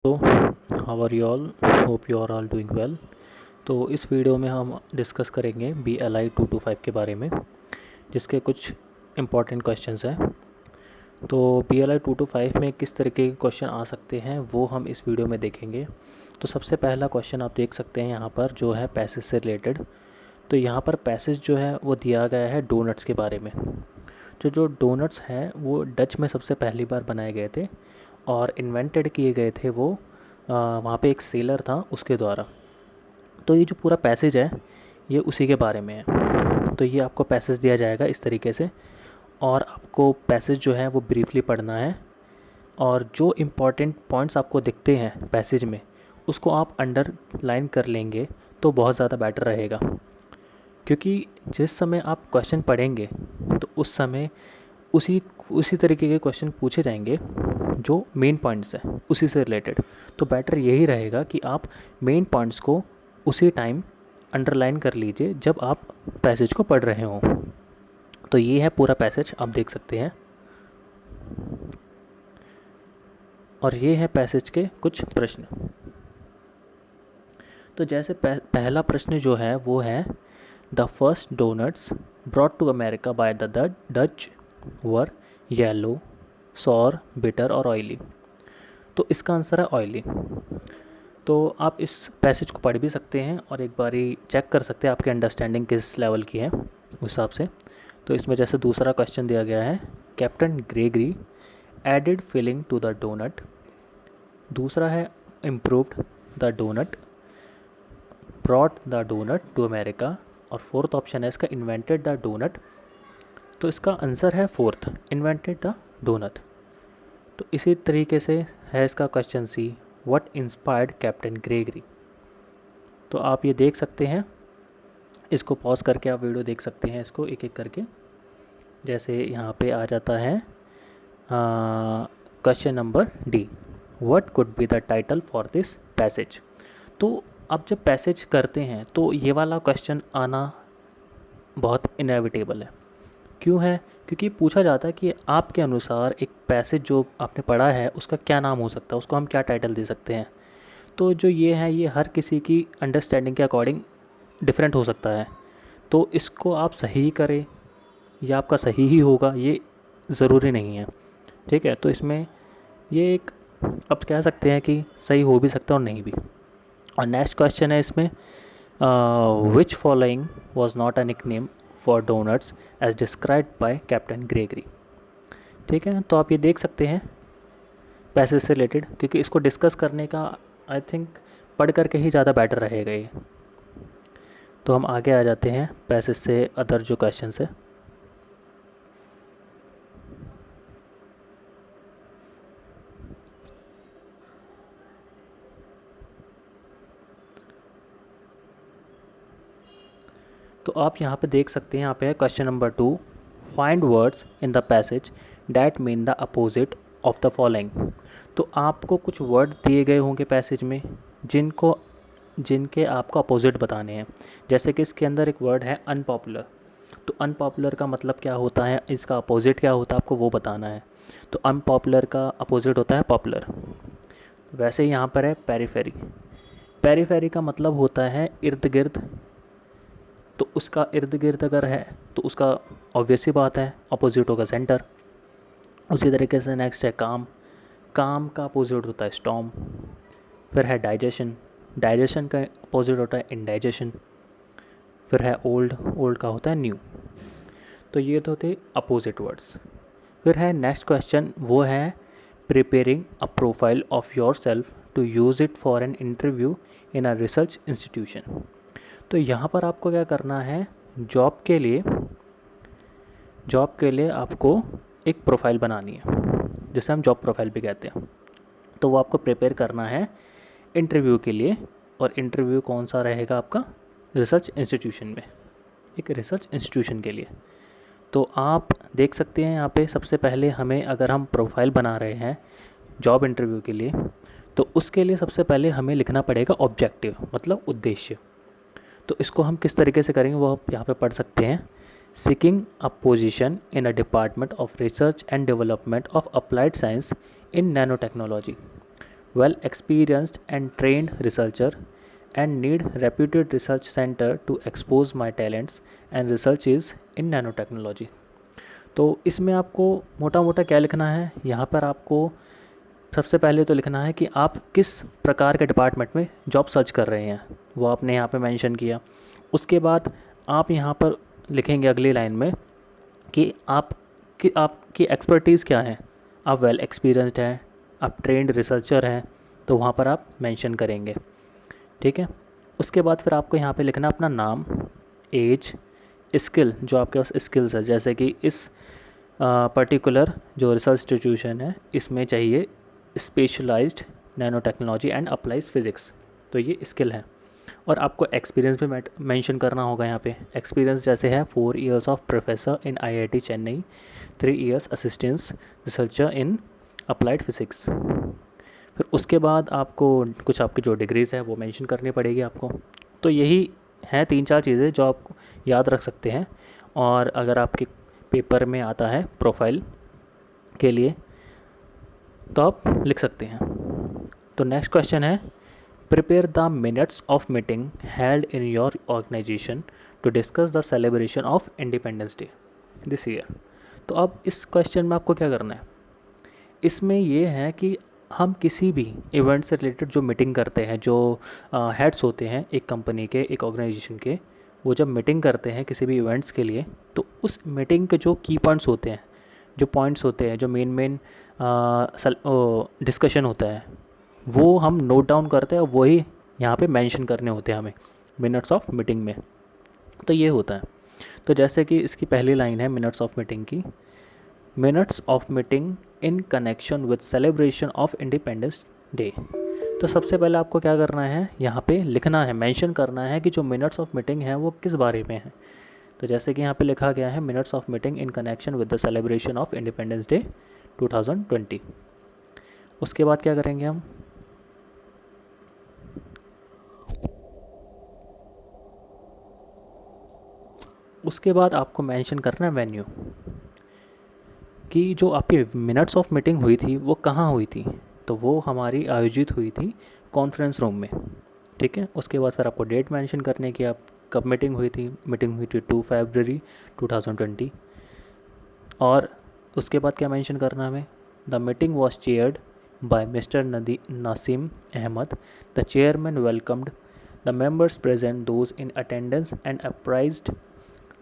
तो how are you all, hope you are all doing well. तो इस video में हम डिस्कस करेंगे BLI 225 के बारे में, जिसके कुछ इम्पॉर्टेंट क्वेश्चंस हैं। तो BLI 225 में किस तरीके के क्वेश्चन आ सकते हैं वो हम इस वीडियो में देखेंगे। तो सबसे पहला क्वेश्चन आप देख सकते हैं यहाँ पर, जो है पैसेज से रिलेटेड। तो यहाँ पर पैसेज जो है वो दिया गया है डोनट्स के बारे में। जो डोनट्स हैं वो डच में सबसे पहली बार बनाए गए थे और इन्वेंटेड किए गए थे वो वहाँ पे एक सेलर था उसके द्वारा। तो ये जो पूरा पैसेज है ये उसी के बारे में है। तो ये आपको पैसेज दिया जाएगा इस तरीके से, और आपको पैसेज जो है वो ब्रीफली पढ़ना है, और जो इम्पॉर्टेंट पॉइंट्स आपको दिखते हैं पैसेज में उसको आप अंडरलाइन कर लेंगे तो बहुत ज़्यादा बेटर रहेगा। क्योंकि जिस समय आप क्वेश्चन पढ़ेंगे तो उस समय उसी उसी तरीके के क्वेश्चन पूछे जाएंगे जो मेन पॉइंट्स हैं उसी से रिलेटेड। तो बेटर यही रहेगा कि आप मेन पॉइंट्स को उसी टाइम अंडरलाइन कर लीजिए जब आप पैसेज को पढ़ रहे हों। तो ये है पूरा पैसेज, आप देख सकते हैं। और ये है पैसेज के कुछ प्रश्न। तो जैसे पहला प्रश्न जो है वो है, the first donuts brought to America by the Dutch were yellow, sour, bitter और ऑयली। तो इसका आंसर है ऑयली। तो आप इस पैसेज को पढ़ भी सकते हैं और एक बारी चेक कर सकते हैं आपकी अंडरस्टैंडिंग किस लेवल की है उस हिसाब से। तो इसमें जैसे दूसरा क्वेश्चन दिया गया है, captain Gregory added filling to the donut. दूसरा है improved the donut, brought the donut to America, और फोर्थ ऑप्शन है इसका इन्वेंटेड द डोनट। तो इसका आंसर है फोर्थ, इन्वेंटेड द डोनट। तो इसी तरीके से है इसका question C, what inspired captain Gregory. तो आप ये देख सकते हैं, इसको पॉज करके आप वीडियो देख सकते हैं इसको एक एक करके। जैसे यहाँ पे आ जाता है question number D, what could be the title for this passage. तो आप जब पैसेज करते हैं तो ये वाला क्वेश्चन आना बहुत इनएविटेबल है। क्यों है? क्योंकि पूछा जाता है कि आपके अनुसार एक पैसेज जो आपने पढ़ा है उसका क्या नाम हो सकता है, उसको हम क्या टाइटल दे सकते हैं। तो जो ये है ये हर किसी की अंडरस्टैंडिंग के अकॉर्डिंग डिफरेंट हो सकता है। तो इसको आप सही करें या आपका सही ही होगा ये ज़रूरी नहीं है, ठीक है। तो इसमें ये एक आप कह सकते हैं कि सही हो भी सकता है और नहीं भी। और नेक्स्ट क्वेश्चन है इसमें, which following was not a nickname for donuts as described by captain Gregory. ठीक है, तो आप ये देख सकते हैं पैसेज से रिलेटेड, क्योंकि इसको डिस्कस करने का आई थिंक पढ़ करके ही ज़्यादा बेटर रहेगा ये। तो हम आगे आ जाते हैं पैसेज से अदर जो क्वेश्चन है। तो आप यहाँ पे देख सकते हैं, यहाँ पे है question number 2, find words in the passage that mean the opposite of the following. तो आपको कुछ वर्ड दिए गए होंगे पैसेज में जिनके आपको अपोजिट बताने हैं। जैसे कि इसके अंदर एक वर्ड है अनपॉपुलर। तो अनपॉपुलर का मतलब क्या होता है, इसका अपोजिट क्या होता है, आपको वो बताना है। तो अनपॉपुलर का अपोजिट होता है पॉपुलर। वैसे ही यहाँ पर है पेरीफेरी। पेरीफेरी का मतलब होता है इर्द गिर्द। तो उसका इर्द गिर्द अगर है तो उसका ऑब्वियस ही बात है अपोजिट होगा सेंटर। उसी तरीके से नेक्स्ट है काम। काम का अपोजिट होता है स्टॉर्म। फिर है डाइजेशन। डाइजेशन का अपोजिट होता है इंडाइजेशन। फिर है ओल्ड। ओल्ड का होता है न्यू। तो ये तो थे अपोजिट वर्ड्स। फिर है नेक्स्ट क्वेश्चन, वो है preparing a profile of yourself to use it for an interview in a research institution. तो यहाँ पर आपको क्या करना है, जॉब के लिए आपको एक प्रोफाइल बनानी है, जिसे हम जॉब प्रोफाइल भी कहते हैं। तो वो आपको प्रिपेयर करना है इंटरव्यू के लिए। और इंटरव्यू कौन सा रहेगा आपका, रिसर्च इंस्टीट्यूशन में, एक रिसर्च इंस्टीट्यूशन के लिए। तो आप देख सकते हैं यहाँ पे सबसे पहले हमें, अगर हम प्रोफाइल बना रहे हैं जॉब इंटरव्यू के लिए, तो उसके लिए सबसे पहले हमें लिखना पड़ेगा ऑब्जेक्टिव, मतलब उद्देश्य। तो इसको हम किस तरीके से करेंगे वो आप यहाँ पे पढ़ सकते हैं। Seeking a position in a department of research and development of applied science in nano technology. well experienced and trained researcher and need reputed research center to expose my talents and research is in nanotechnology। तो इसमें आपको मोटा मोटा क्या लिखना है, यहाँ पर आपको सबसे पहले तो लिखना है कि आप किस प्रकार के डिपार्टमेंट में जॉब सर्च कर रहे हैं, वो आपने यहाँ पे मेंशन किया। उसके बाद आप यहाँ पर लिखेंगे अगली लाइन में कि आपकी एक्सपर्टीज़ क्या है। आप वेल एक्सपीरियंस्ड हैं, आप ट्रेंड रिसर्चर हैं, तो वहाँ पर आप मेंशन करेंगे, ठीक है। उसके बाद फिर आपको यहाँ पे लिखना अपना नाम, एज, स्किल, जो आपके पास स्किल्स है, जैसे कि इस पर्टिकुलर जो रिसर्च इंस्टीट्यूशन है इसमें चाहिए specialised nano technology and applies physics, तो ये स्किल है। और आपको एक्सपीरियंस भी मेंशन करना होगा यहाँ पे। एक्सपीरियंस जैसे है 4 years of professor in IIT Chennai, 3 years assistance researcher in applied physics. फिर उसके बाद आपको कुछ आपकी जो डिग्रीज़ है वो मेंशन करनी पड़ेगी आपको। तो यही हैं 3-4 चीज़ें जो आप याद रख सकते हैं, और अगर आपके पेपर में आता है प्रोफाइल के लिए तो आप लिख सकते हैं। तो नेक्स्ट क्वेश्चन है, prepare the minutes of meeting held in your organisation to discuss the celebration of independence day this year. तो अब इस क्वेश्चन में आपको क्या करना है, इसमें ये है कि हम किसी भी इवेंट से रिलेटेड जो मीटिंग करते हैं, जो हेड्स होते हैं एक कंपनी के, एक ऑर्गेनाइजेशन के, वो जब मीटिंग करते हैं किसी भी इवेंट्स के लिए, तो उस मीटिंग के जो की पॉइंट्स होते हैं, जो पॉइंट्स होते हैं, जो मेन डिस्कशन होता है, वो हम नोट डाउन करते हैं और वही यहाँ पे मेंशन करने होते हैं हमें मिनट्स ऑफ मीटिंग में। तो ये होता है। तो जैसे कि इसकी पहली लाइन है मिनट्स ऑफ मीटिंग की, minutes of meeting in connection with celebration of independence Day. तो सबसे पहले आपको क्या करना है, यहाँ पे लिखना है, मेंशन करना है कि जो मिनट्स ऑफ मीटिंग है वो किस बारे में है। तो जैसे कि यहाँ पे लिखा गया है minutes of meeting in connection with the celebration of independence day 2020। उसके बाद क्या करेंगे हम, उसके बाद आपको मेंशन करना है वेन्यू, कि जो आपकी मिनट्स ऑफ मीटिंग हुई थी वो कहाँ हुई थी। तो वो हमारी आयोजित हुई थी कॉन्फ्रेंस रूम में, ठीक है। उसके बाद फिर आपको डेट मेंशन करने की, आप कब मीटिंग हुई थी। मीटिंग हुई थी 2 फरवरी 2020। और उसके बाद क्या मेंशन करना हमें, the meeting was chaired by mister Nasim Ahmed, the chairman welcomed the members present, those in attendance and apprised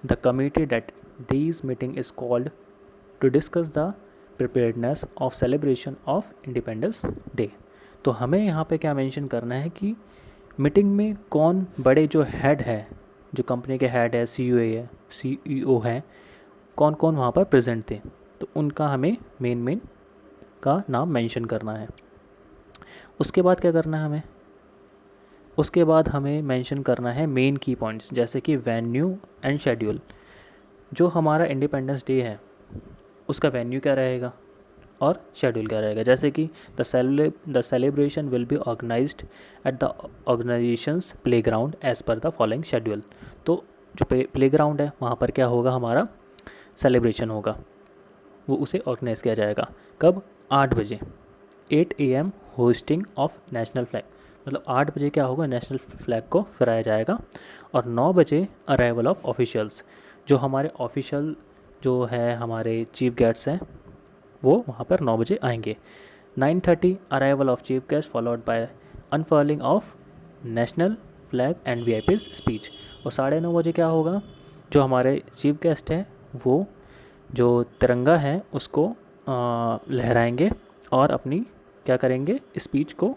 the committee that this meeting is called to discuss the preparedness of celebration of independence Day. तो हमें यहाँ पे क्या mention करना है कि meeting में कौन बड़े जो हेड है, जो कंपनी के हेड है, सीईओ है, कौन कौन वहाँ पर प्रेजेंट थे, तो उनका हमें मेन का नाम मेंशन करना है। उसके बाद क्या करना है हमें, उसके बाद हमें मेंशन करना है मेन की पॉइंट्स, जैसे कि वेन्यू एंड शेड्यूल। जो हमारा इंडिपेंडेंस डे है उसका वेन्यू क्या रहेगा और शेड्यूल क्या रहेगा। जैसे कि the celebration will be organised at the organisation's playground as per the following schedule. तो जो प्लेग्राउंड है वहाँ पर क्या होगा, हमारा सेलिब्रेशन होगा, वो उसे ऑर्गेनाइज़ किया जाएगा। कब, 8 बजे, 8 AM hosting of national flag, मतलब 8 बजे क्या होगा, नेशनल फ्लैग को फहराया जाएगा। और 9 बजे अराइवल ऑफ ऑफिशियल्स, जो हमारे ऑफिशियल जो है हमारे चीफ गेस्ट्स हैं वो वहाँ पर 9 बजे आएंगे। 9:30 arrival of chief guest followed by unfurling of national flag and VIPs speech. और 9:30 बजे क्या होगा, जो हमारे चीफ गेस्ट हैं वो जो तिरंगा है उसको लहराएंगे और अपनी क्या करेंगे, स्पीच को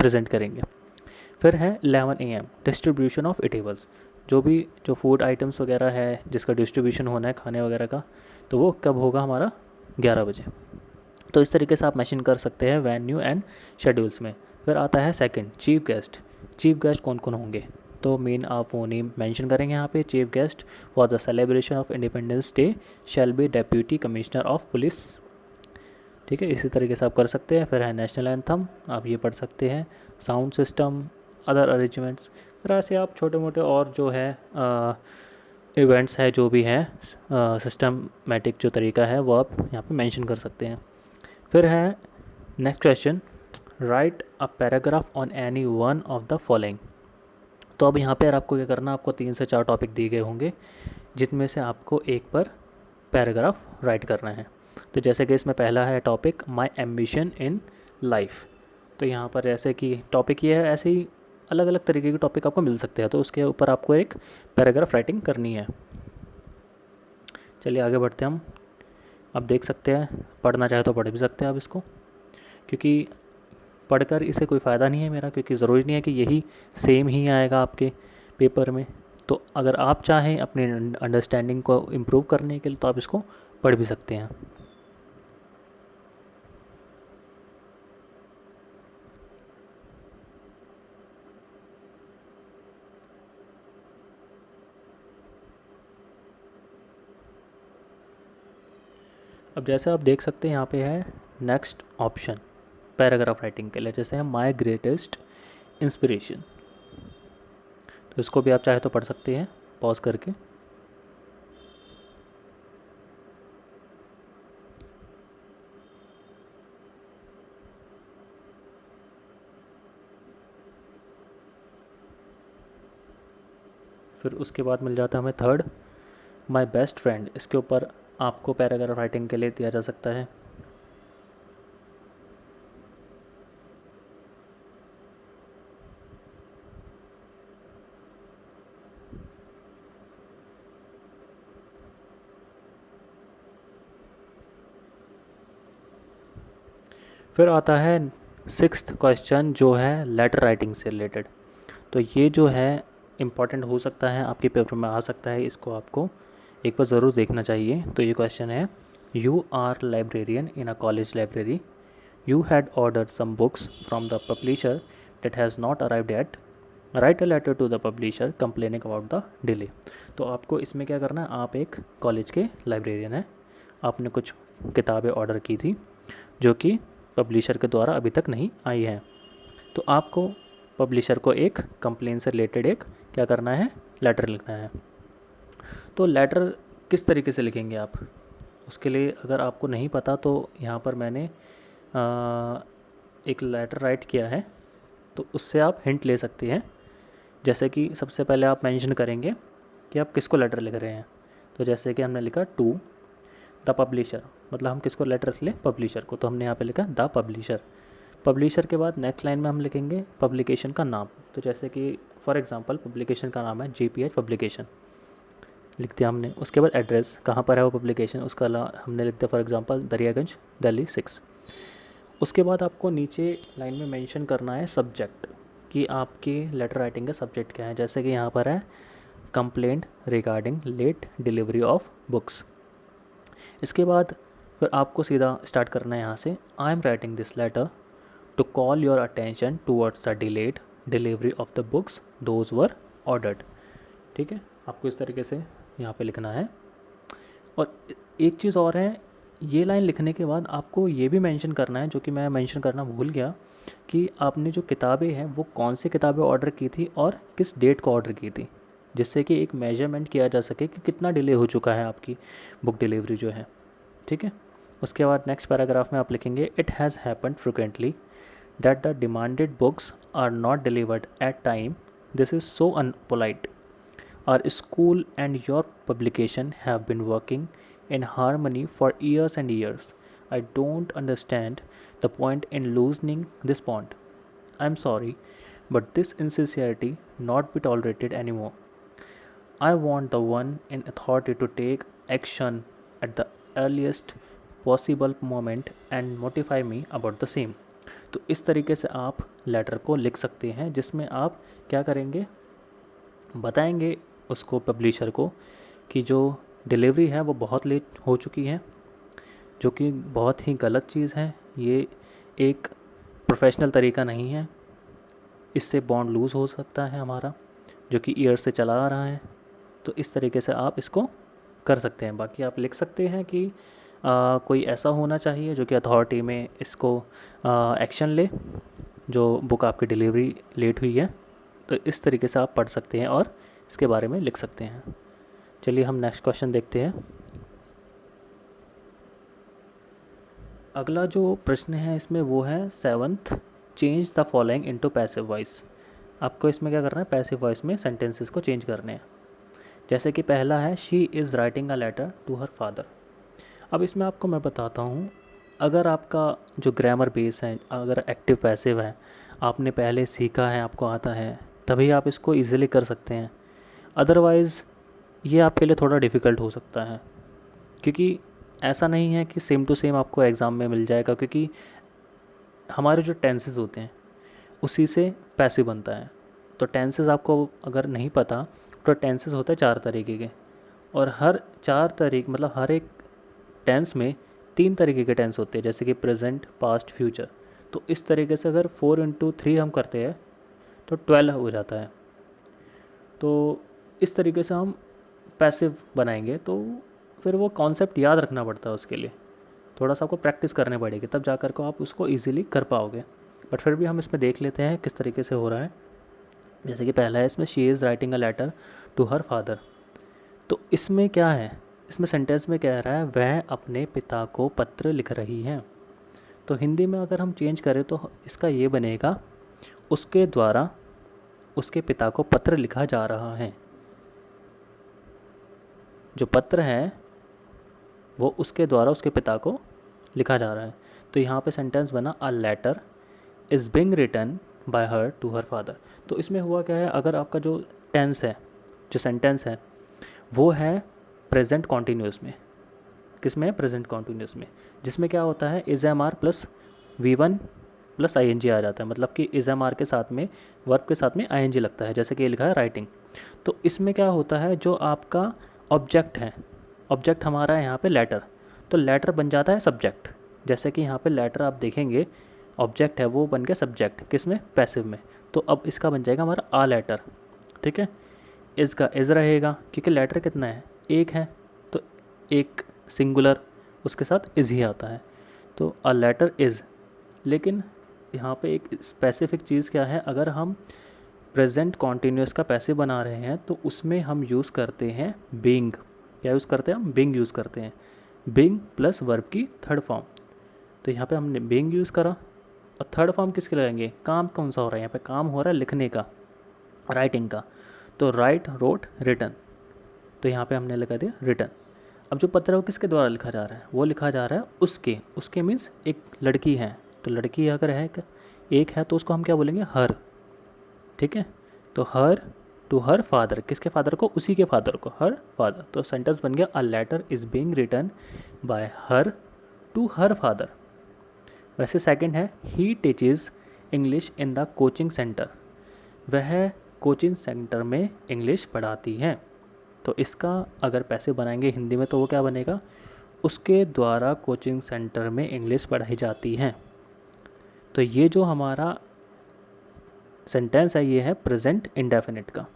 प्रेजेंट करेंगे। फिर है 11 AM डिस्ट्रीब्यूशन ऑफ इटेबल्स, जो फूड आइटम्स वगैरह है जिसका डिस्ट्रीब्यूशन होना है खाने वगैरह का, तो वो कब होगा, हमारा 11 बजे। तो इस तरीके से आप मेंशन कर सकते हैं वेन्यू एंड शेड्यूल्स में। फिर आता है second, chief guest. Chief guest कौन कौन होंगे, तो मेन आप वो नेम मेंशन करेंगे यहाँ पे। Chief guest for the celebration of independence day shall be deputy commissioner of police, ठीक है। इसी तरीके से आप कर सकते हैं। फिर है नेशनल एंथम, आप ये पढ़ सकते हैं। साउंड सिस्टम, अदर अरेंजमेंट्स, फिर ऐसे आप छोटे मोटे और जो है इवेंट्स है जो भी हैं सिस्टमेटिक जो तरीका है वो आप यहाँ पे मेंशन कर सकते हैं। फिर है next question, right a paragraph on any one of the following. तो अब यहाँ पर आपको क्या करना, आपको 3 से 4 टॉपिक दिए गए होंगे जिनमें से आपको एक पर पैराग्राफ राइट करना है। तो जैसे कि इसमें पहला है topic my ambition in life. तो यहाँ पर जैसे कि टॉपिक ये है, ऐसे ही अलग अलग तरीके के टॉपिक आपको मिल सकते हैं, तो उसके ऊपर आपको एक पैराग्राफ राइटिंग करनी है। चलिए आगे बढ़ते हैं हम। अब देख सकते हैं, पढ़ना चाहे तो पढ़ भी सकते हैं आप इसको, क्योंकि पढ़कर इसे कोई फ़ायदा नहीं है मेरा, क्योंकि ज़रूरी नहीं है कि यही सेम ही आएगा आपके पेपर में। तो अगर आप चाहें अपनी अंडरस्टैंडिंग को इम्प्रूव करने के लिए तो आप इसको पढ़ भी सकते हैं। अब जैसे आप देख सकते हैं यहाँ पे है नेक्स्ट ऑप्शन पैराग्राफ राइटिंग के लिए, जैसे है माई ग्रेटेस्ट इंस्पिरेशन। तो इसको भी आप चाहे तो पढ़ सकते हैं पॉज करके। फिर उसके बाद मिल जाता है हमें थर्ड माई बेस्ट फ्रेंड। इसके ऊपर आपको पैराग्राफ राइटिंग के लिए दिया जा सकता है। फिर आता है सिक्स्थ क्वेश्चन जो है लेटर राइटिंग से रिलेटेड। तो ये जो है इम्पॉर्टेंट हो सकता है, आपके पेपर में आ सकता है, इसको आपको एक बार ज़रूर देखना चाहिए। तो ये क्वेश्चन है, you are librarian in a college library, you had ordered some books from the publisher that has not arrived at, write a letter to the publisher complaining about the delay. तो आपको इसमें क्या करना है, आप एक कॉलेज के librarian हैं, आपने कुछ किताबें ऑर्डर की थी जो कि पब्लिशर के द्वारा अभी तक नहीं आई हैं। तो आपको पब्लिशर को एक कंप्लेन से रिलेटेड एक क्या करना है, लेटर लिखना है। तो लेटर किस तरीके से लिखेंगे आप, उसके लिए अगर आपको नहीं पता तो यहाँ पर मैंने एक लेटर राइट किया है, तो उससे आप हिंट ले सकते हैं। जैसे कि सबसे पहले आप मेंशन करेंगे कि आप किसको लेटर लिख रहे हैं। तो जैसे कि हमने लिखा टू द पब्लिशर, मतलब हम किसको लेटर लिख लें, पब्लिशर को, तो हमने यहाँ पे लिखा द पब्लिशर। पब्लिशर के बाद नेक्स्ट लाइन में हम लिखेंगे पब्लिकेशन का नाम। तो जैसे कि फॉर एग्जांपल पब्लिकेशन का नाम है JPH पब्लिकेशन, लिख दिया हमने। उसके बाद एड्रेस कहाँ पर है वो पब्लिकेशन, उसका हमने लिख दिया फॉर एग्जांपल दरियागंज दिल्ली 6। उसके बाद आपको नीचे लाइन में मेंशन करना है सब्जेक्ट, कि आपके लेटर राइटिंग का सब्जेक्ट क्या है। जैसे कि यहाँ पर है complaint regarding late delivery of books. इसके बाद फिर आपको सीधा स्टार्ट करना है यहाँ से, I am writing this letter to call your attention towards the delayed delivery of the books those were ordered. ठीक है, आपको इस तरीके से यहाँ पे लिखना है। और एक चीज़ और है, ये लाइन लिखने के बाद आपको ये भी मेंशन करना है, जो कि मैं मेंशन करना भूल गया, कि आपने जो किताबें हैं वो कौन सी किताबें ऑर्डर की थी और किस डेट को ऑर्डर की थी, जिससे कि एक मेजरमेंट किया जा सके कि कितना डिले हो चुका है आपकी बुक डिलीवरी जो है। ठीक है, उसके बाद नेक्स्ट पैराग्राफ में आप लिखेंगे, it has happened frequently that the demanded books are not delivered at time. This is so unpolite. Our school and your publication have been working in harmony for years and years. I don't understand the point in loosening this bond. I'm sorry, but this insincerity not be tolerated anymore. I want the one in authority to take action at the earliest possible moment and notify me about the same. तो इस तरीके से आप letter को लिख सकते हैं, जिसमें आप क्या करेंगे, बताएंगे उसको पब्लिशर को कि जो डिलीवरी है वो बहुत लेट हो चुकी है, जो कि बहुत ही गलत चीज़ है। ये एक प्रोफेशनल तरीका नहीं है, इससे बॉन्ड लूज़ हो सकता है हमारा, जो कि ईयर से चला आ रहा है। तो इस तरीके से आप इसको कर सकते हैं। बाकी आप लिख सकते हैं कि कोई ऐसा होना चाहिए जो कि अथॉरिटी में इसको एक्शन ले, जो बुक आपकी डिलीवरी लेट हुई है। तो इस तरीके से आप पढ़ सकते हैं और इसके बारे में लिख सकते हैं। चलिए हम नेक्स्ट क्वेश्चन देखते हैं। अगला जो प्रश्न है इसमें वो है 7th change the following into passive voice. आपको इसमें क्या करना है, पैसिव वॉइस में सेंटेंसेस को चेंज करने हैं। जैसे कि पहला है she is writing a letter to her father. अब इसमें आपको मैं बताता हूँ, अगर आपका जो ग्रामर बेस है, अगर एक्टिव पैसिव है, आपने पहले सीखा है, आपको आता है, तभी आप इसको ईज़िली कर सकते हैं। अदरवाइज़ ये आपके लिए थोड़ा डिफ़िकल्ट हो सकता है, क्योंकि ऐसा नहीं है कि सेम टू सेम आपको एग्ज़ाम में मिल जाएगा, क्योंकि हमारे जो टेंसेस होते हैं उसी से पैसिव बनता है। तो टेंसेस आपको अगर नहीं पता, तो टेंसेस होते हैं 4 तरीके के, और हर 4 तरीके मतलब हर एक टेंस में 3 तरीके के टेंस होते हैं, जैसे कि प्रेजेंट, पास्ट, फ्यूचर। तो इस तरीके से अगर 4 इंटू 3 हम करते हैं तो 12 हो जाता है। तो इस तरीके से हम पैसिव बनाएंगे, तो फिर वो कॉन्सेप्ट याद रखना पड़ता है, उसके लिए थोड़ा सा आपको प्रैक्टिस करनी पड़ेगी, तब जा कर को आप उसको ईज़िली कर पाओगे। बट फिर भी हम इसमें देख लेते हैं किस तरीके से हो रहा है। जैसे कि पहला है इसमें she is writing a letter to her father. तो इसमें क्या है, इसमें सेंटेंस में कह रहा है वह अपने पिता को पत्र लिख रही हैं। तो हिंदी में अगर हम चेंज करें तो इसका ये बनेगा उसके द्वारा उसके पिता को पत्र लिखा जा रहा है। जो पत्र है वो उसके द्वारा उसके पिता को लिखा जा रहा है। तो यहाँ पे सेंटेंस बना a letter is being written by her to her father. तो इसमें हुआ क्या है, अगर आपका जो टेंस है, जो सेंटेंस है, वो है प्रेजेंट कॉन्टीन्यूस में। किस में है, प्रेजेंट कॉन्टीन्यूस में, जिसमें क्या होता है is am are plus V1 plus ING आ जाता है। मतलब कि इज़ एम आर के साथ में, वर्ब के साथ में ING लगता है, जैसे कि ये लिखा है राइटिंग। तो इसमें क्या होता है, जो आपका ऑब्जेक्ट है, ऑब्जेक्ट हमारा है यहाँ पे लेटर, तो लेटर बन जाता है सब्जेक्ट। जैसे कि यहाँ पे लेटर आप देखेंगे, ऑब्जेक्ट है वो बन गया सब्जेक्ट, किस में, पैसिव में। तो अब इसका बन जाएगा हमारा आ लेटर। ठीक है, इज़ का इज़ रहेगा, क्योंकि लेटर कितना है, एक है, तो एक सिंगुलर, उसके साथ इज़ ही आता है, तो अ लेटर इज़। लेकिन यहाँ पे एक स्पेसिफिक चीज़ क्या है, अगर हम प्रेजेंट कॉन्टीन्यूस का पैसिव बना रहे हैं तो उसमें हम यूज़ करते हैं बीइंग। क्या यूज़ करते हैं हम, बीइंग यूज़ करते हैं, बीइंग प्लस वर्ब की थर्ड फॉर्म। तो यहाँ पे हमने बीइंग यूज़ करा, और थर्ड फॉर्म किसके लगाएंगे, काम कौन सा हो रहा है यहाँ पे, काम हो रहा है लिखने का, राइटिंग का। तो राइट, रोट, रिटन, तो यहाँ पे हमने लगा दिया रिटन। अब जो पत्र है वो किसके द्वारा लिखा जा रहा है, वो लिखा जा रहा है उसके, उसके मीन्स एक लड़की है, तो लड़की अगर है एक है तो उसको हम क्या बोलेंगे, हर। ठीक है, तो हर टू हर फादर, किसके फादर को, उसी के फादर को, हर फादर। तो सेंटेंस बन गया a letter is being written by her to her father. वैसे सेकंड है he teaches English in the coaching centre, वह कोचिंग सेंटर में इंग्लिश पढ़ाती हैं। तो इसका अगर पैसे बनाएंगे हिंदी में तो वो क्या बनेगा, उसके द्वारा कोचिंग सेंटर में इंग्लिश पढ़ाई जाती है। तो ये जो हमारा सेंटेंस है ये है प्रेजेंट इंडेफिनिट का।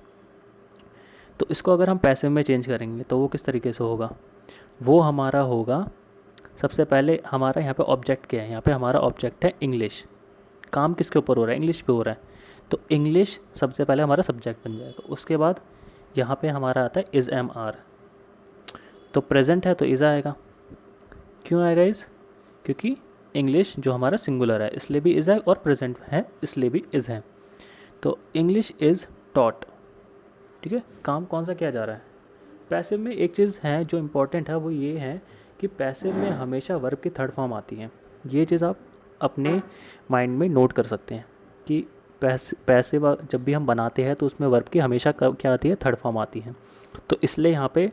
तो इसको अगर हम पैसिव में चेंज करेंगे तो वो किस तरीके से होगा, वो हमारा होगा, सबसे पहले हमारा यहाँ पे ऑब्जेक्ट क्या है, यहाँ पे हमारा ऑब्जेक्ट है इंग्लिश, काम किसके ऊपर हो रहा है, इंग्लिश पे हो रहा है, तो इंग्लिश सबसे पहले हमारा सब्जेक्ट बन जाएगा। उसके बाद यहाँ पे हमारा आता है इज़ एम आर, तो प्रेजेंट है तो इज़ आएगा। क्यों आएगा इज़, क्योंकि इंग्लिश जो हमारा सिंगुलर है इसलिए भी इज़ है, और प्रेजेंट है इसलिए भी इज़ है। तो इंग्लिश इज़ टॉट। ठीक है, काम कौन सा किया जा रहा है, पैसिव में एक चीज़ है जो इम्पोर्टेंट है, वो ये है कि पैसिव में हमेशा वर्ब की थर्ड फॉर्म आती है। ये चीज़ आप अपने माइंड में नोट कर सकते हैं कि पैसिव जब भी हम बनाते हैं तो उसमें वर्ब की हमेशा क्या आती है, थर्ड फॉर्म आती है। तो इसलिए यहाँ पे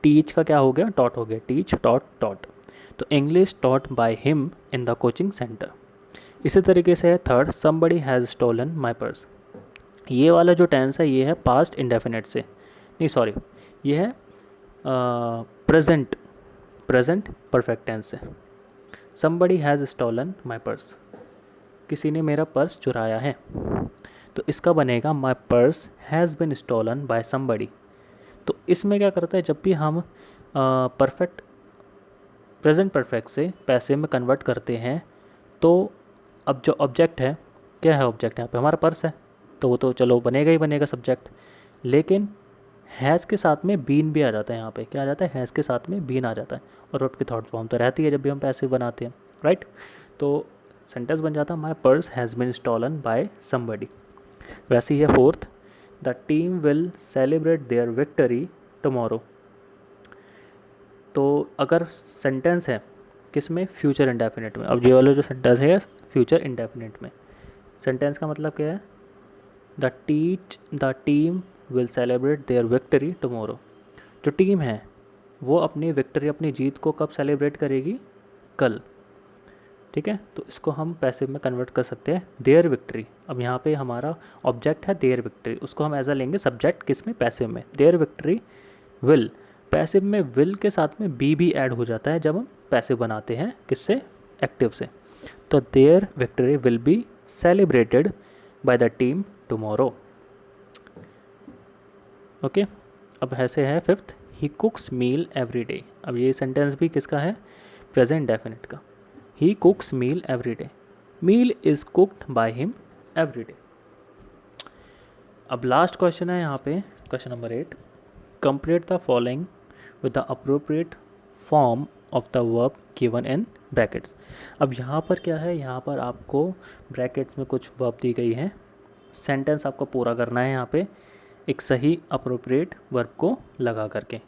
टीच का क्या हो गया, टॉट हो गया, टीच टॉट टॉट। तो English taught by him in the coaching centre. इसी तरीके से है third, somebody has stolen my purse. ये वाला जो टेंस है ये है पास्ट इंडेफिनिट से, नहीं सॉरी, ये है प्रेजेंट, प्रेजेंट परफेक्ट टेंस से। Somebody has stolen my purse, किसी ने मेरा पर्स चुराया है। तो इसका बनेगा my purse has been stolen by somebody. तो इसमें क्या करता है, जब भी हम परफेक्ट प्रेजेंट परफेक्ट से पैसिव में कन्वर्ट करते हैं तो अब जो ऑब्जेक्ट है, क्या है ऑब्जेक्ट, यहाँ पे हमारा पर्स है, तो वो तो चलो बनेगा ही बनेगा सब्जेक्ट। लेकिन हैज़ के साथ में बीन भी आ जाता है, यहाँ पे क्या आ जाता है, हैज़ के साथ में बीन आ जाता है, और रोट की थॉट फॉर्म तो रहती है जब भी हम पैसिव बनाते हैं, राइट। तो सेंटेंस बन जाता माई purse has bin stolen by somebody. वैसे ही है fourth, the team will celebrate their victory tomorrow. तो अगर सेंटेंस है किस में, फ्यूचर इंडेफिनिट में। अब ये वाला जो सेंटेंस है फ्यूचर इंडेफिनिट में, सेंटेंस का मतलब क्या है, the team will celebrate their victory tomorrow. जो टीम है वो अपनी विक्ट्री, अपनी जीत को कब सेलिब्रेट करेगी, कल। ठीक है, तो इसको हम पैसिव में कन्वर्ट कर सकते हैं, देयर विक्ट्री। अब यहाँ पे हमारा ऑब्जेक्ट है देयर विक्ट्री, उसको हम एज अ लेंगे सब्जेक्ट किस में, पैसिव में। देयर विक्ट्री विल, पैसिव में विल के साथ में बी ऐड हो जाता है जब हम पैसिव बनाते हैं किससे, एक्टिव से। तो their victory will be celebrated by the team tomorrow. Okay, अब ऐसे है fifth, he cooks meal every day. अब ये सेंटेंस भी किसका है, प्रेजेंट डेफिनेट का। He cooks meal every day, meal is cooked by him every day. अब लास्ट क्वेश्चन है यहाँ पे, question number 8, complete the following with the appropriate form of the verb given in brackets. अब यहाँ पर क्या है, यहाँ पर आपको ब्रैकेट्स में कुछ वर्ब दी गई है, सेंटेंस आपको पूरा करना है यहाँ पे एक सही अप्रोप्रिएट वर्ब को लगा करके,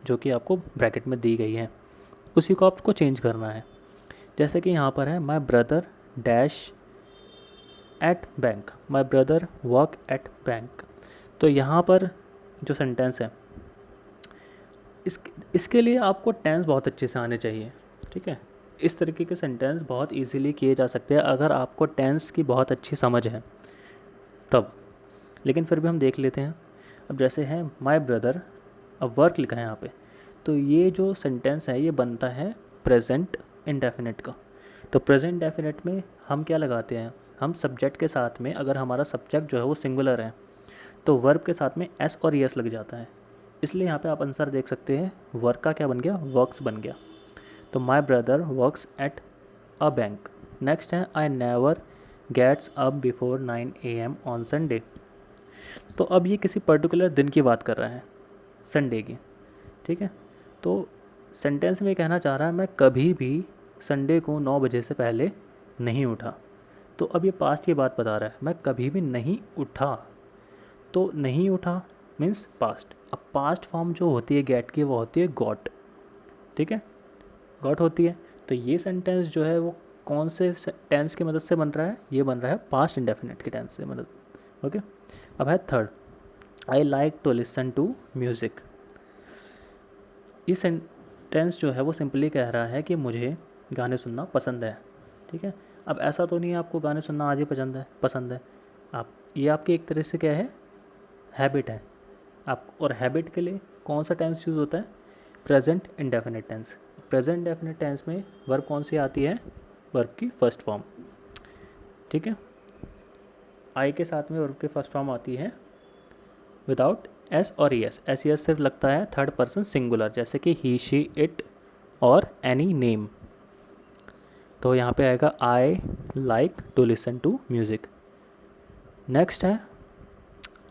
जो कि आपको ब्रैकेट में दी गई है, उसी को आपको चेंज करना है। जैसे कि यहाँ पर है my brother dash at bank, my brother work at bank. तो यहाँ पर जो सेंटेंस है इसके लिए आपको टेंस बहुत अच्छे से आने चाहिए। ठीक है, इस तरीके के सेंटेंस बहुत इजीली किए जा सकते हैं अगर आपको टेंस की बहुत अच्छी समझ है तब। लेकिन फिर भी हम देख लेते हैं। अब जैसे है माई ब्रदर, अब वर्क लिखा है यहाँ पे, तो ये जो सेंटेंस है ये बनता है प्रेजेंट इंडेफिनिट का। तो प्रेजेंट इंडेफिनिट में हम क्या लगाते हैं, हम सब्जेक्ट के साथ में, अगर हमारा सब्जेक्ट जो है वो सिंगुलर है तो वर्ब के साथ में एस और एस लग जाता है। इसलिए यहाँ पे आप आंसर देख सकते हैं, वर्क का क्या बन गया, वर्क्स बन गया। तो my brother works at a bank. Next है I never gets up before 9 AM on Sunday. तो अब ये किसी पर्टिकुलर दिन की बात कर रहा है, संडे की। ठीक है, तो सेंटेंस में कहना चाह रहा है मैं कभी भी संडे को 9 बजे से पहले नहीं उठा। तो अब ये पास्ट की बात बता रहा है, मैं कभी भी नहीं उठा। तो नहीं उठा मीन्स पास्ट। अब पास्ट फॉर्म जो होती है गेट की वो होती है गॉट। ठीक है, गॉट होती है। तो ये सेंटेंस जो है वो कौन से टेंस की मदद से बन रहा है, ये बन रहा है पास्ट इंडेफिनिट के टेंस से मदद। ओके, अब है third, I like to listen to music. ये सेंटेंस जो है वो सिंपली कह रहा है कि मुझे गाने सुनना पसंद है। ठीक है, अब ऐसा तो नहीं है आपको गाने सुनना आज ही पसंद है आप, ये आपकी एक तरह से क्या है, हैबिट है आप। और हैबिट के लिए कौन सा टेंस यूज़ होता है, present indefinite tense. Present indefinite tense में वर्ब कौन सी आती है, वर्ब की फर्स्ट फॉर्म। ठीक है, आई के साथ में वर्ब की फर्स्ट फॉर्म आती है विदाउट एस और एस। एस एस सिर्फ लगता है थर्ड पर्सन सिंगुलर, जैसे कि ही शी इट और एनी नेम। तो यहाँ पे आएगा I like to listen to music. Next है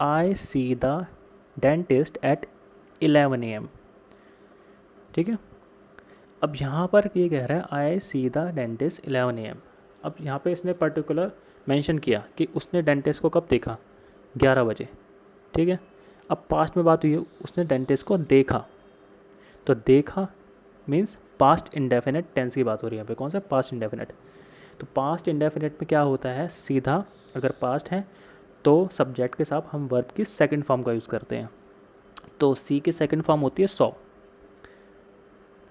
I see the dentist at 11 AM। ठीक है, अब यहाँ पर ये कह रहा है I see the dentist 11 AM। अब यहाँ पे इसने पर्टिकुलर मेंशन किया कि उसने डेंटिस्ट को कब देखा, 11 बजे। ठीक है, अब पास्ट में बात हुई है, उसने डेंटिस्ट को देखा। तो देखा मीन्स पास्ट इंडेफिनिट टेंस की बात हो रही है यहाँ पे, कौन सा, पास्ट इंडेफिनिट। तो पास्ट इंडेफिनिट में क्या होता है, सीधा अगर पास्ट है तो सब्जेक्ट के साथ हम वर्ब की सेकंड फॉर्म का यूज़ करते हैं। तो सी की सेकंड फॉर्म होती है सॉ,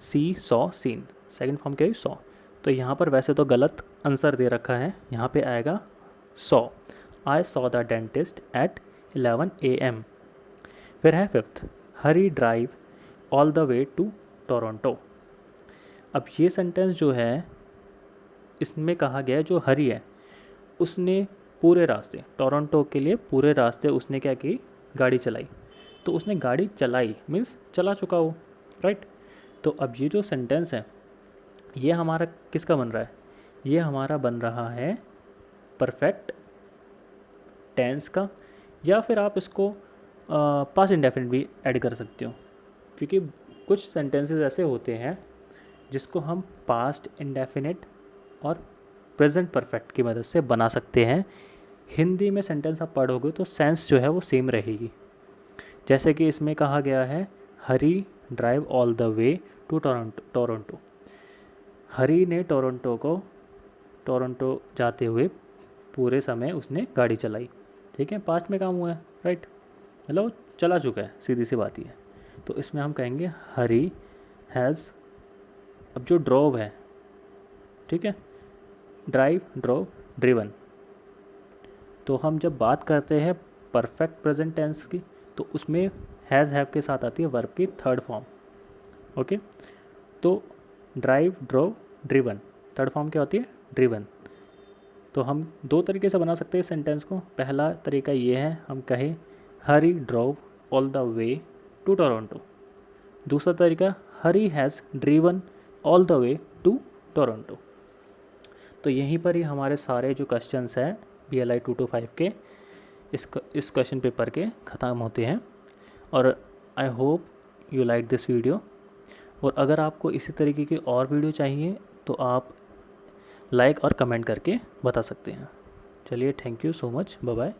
सी सॉ सीन, सेकंड फॉर्म क्या है, सॉ। तो यहाँ पर वैसे तो गलत आंसर दे रखा है, यहाँ पे आएगा saw. I saw the dentist at 11 AM। फिर है fifth, Harry drive all the way to Toronto. अब ये सेंटेंस जो है इसमें कहा गया है जो हरी है उसने पूरे रास्ते, टोरंटो के लिए पूरे रास्ते उसने क्या की, गाड़ी चलाई। तो उसने गाड़ी चलाई मीन्स चला चुका हो, राइट। तो अब ये जो सेंटेंस है ये हमारा किसका बन रहा है, ये हमारा बन रहा है परफेक्ट टेंस का, या फिर आप इसको पास्ट इंडेफिनिट भी ऐड कर सकते हो, क्योंकि कुछ सेंटेंसेस ऐसे होते हैं जिसको हम पास्ट इंडेफिनिट और प्रेजेंट परफेक्ट की मदद से बना सकते हैं। हिंदी में सेंटेंस आप पढ़ोगे तो सेंस जो है वो सेम रहेगी। जैसे कि इसमें कहा गया है Harry drive all the way to Toronto. Harry ने टोरंटो जाते हुए पूरे समय उसने गाड़ी चलाई। ठीक है, पास्ट में काम हुआ है, राइट, मतलब चला चुका है, सीधी सी बात ही है। तो इसमें हम कहेंगे हरी हैज़, अब जो ड्रोव है, ठीक है, ड्रोव, ड्रिवन। तो हम जब बात करते हैं परफेक्ट प्रेजेंट टेंस की तो उसमें हैज़ हैव के साथ आती है वर्ब की थर्ड फॉर्म। ओके, तो drive, drove, driven, third form क्या होती है? ड्रिवन। तो हम दो तरीके से बना सकते हैं सेंटेंस को। पहला तरीका ये है, हम कहें Harry drove all the way to Toronto. दूसरा तरीका Harry has driven all the way to Toronto. तो यहीं पर ही हमारे सारे जो क्वेश्चंस हैं BLI 225 के इस क्वेश्चन पेपर के ख़त्म होते हैं। और I hope you like this video. और अगर आपको इसी तरीके की और वीडियो चाहिए तो आप लाइक और कमेंट करके बता सकते हैं। चलिए, thank you so much, bye bye.